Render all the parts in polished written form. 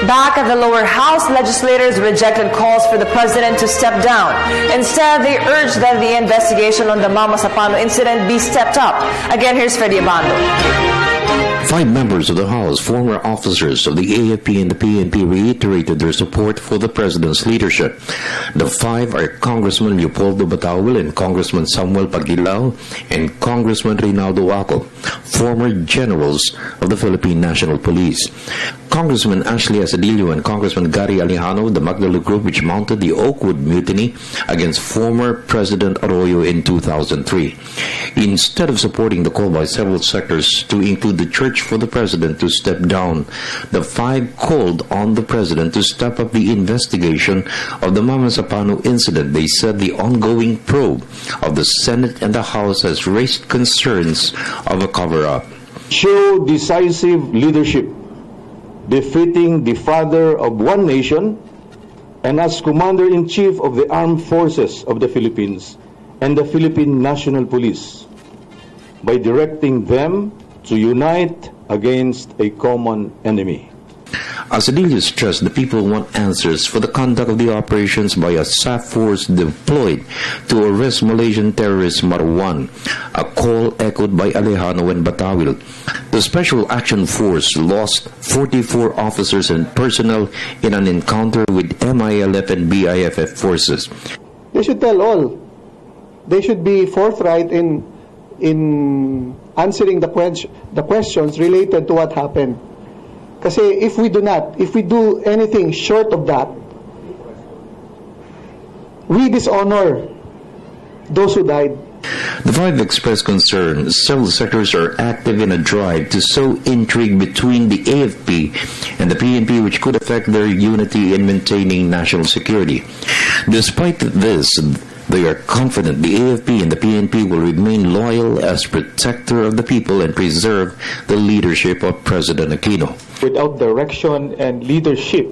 Back at the lower house, legislators rejected calls for the president to step down. Instead, they urged that the investigation on the Mama Sapano incident be stepped up. Again, here's Freddie Abando. 5 members of the House, former officers of the AFP and the PNP, reiterated their support for the President's leadership. The 5 are Congressman Leopoldo Batawil and Congressman Samuel Pagilao and Congressman Reynaldo Aco, former generals of the Philippine National Police. Congressman Ashley Asadillo and Congressman Gary Alejano, the Magdalo Group, which mounted the Oakwood Mutiny against former President Arroyo in 2003. Instead of supporting the call by several sectors to include the Church for the President to step down, the 5 called on the President to step up the investigation of the Mama Sapano incident. They said the ongoing probe of the Senate and the House has raised concerns of a cover-up. Show decisive leadership, befitting the father of one nation and as Commander-in-Chief of the Armed Forces of the Philippines and the Philippine National Police, by directing them to unite against a common enemy. Asadillo stressed the people want answers for the conduct of the operations by a SAF force deployed to arrest Malaysian terrorist Marwan, a call echoed by Alejano and Batawil. The Special Action Force lost 44 officers and personnel in an encounter with MILF and BIFF forces. They should tell all. They should be forthright in answering the questions related to what happened. Kasi if we do anything short of that, we dishonor those who died. The 5 expressed concern several sectors are active in a drive to sow intrigue between the AFP and the PNP, which could affect their unity in maintaining national security. Despite this, they are confident the AFP and the PNP will remain loyal as protector of the people and preserve the leadership of President Aquino. Without direction and leadership,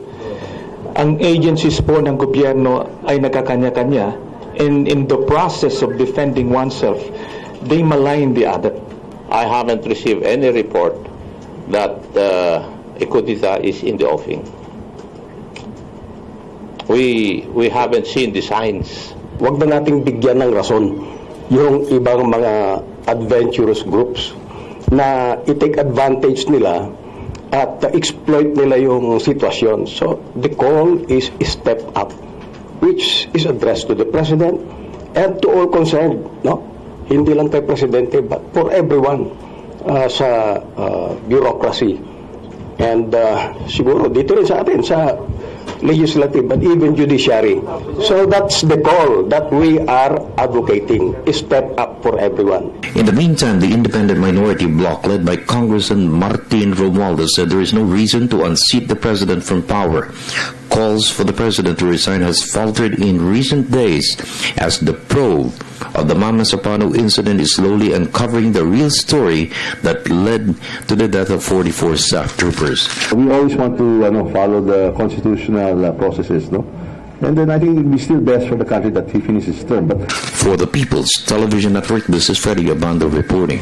ang agencies po ng gobyerno ay nagkakanya-kanya, and in the process of defending oneself, they malign the other. I haven't received any report that Ecodita is in the offing. We haven't seen the signs. Huwag na nating bigyan ng rason yung ibang mga adventurous groups na i-take advantage nila at exploit nila yung sitwasyon. So the call is step up, which is addressed to the President and to all concerned, no? Hindi lang kay Presidente, but for everyone sa bureaucracy. And siguro dito rin sa atin, sa legislative and even judiciary. So that's the call that we are advocating, step up for everyone. In the meantime, the independent minority bloc led by Congressman Martin Romualdez said there is no reason to unseat the president from power. Calls for the president to resign has faltered in recent days as the probe of the Mama Sapano incident is slowly uncovering the real story that led to the death of 44 SAF troopers. We always want to follow the constitutional processes, no? And then I think it would be still best for the country that he finishes his term. But for the People's Television Network, this is Freddie Abando reporting.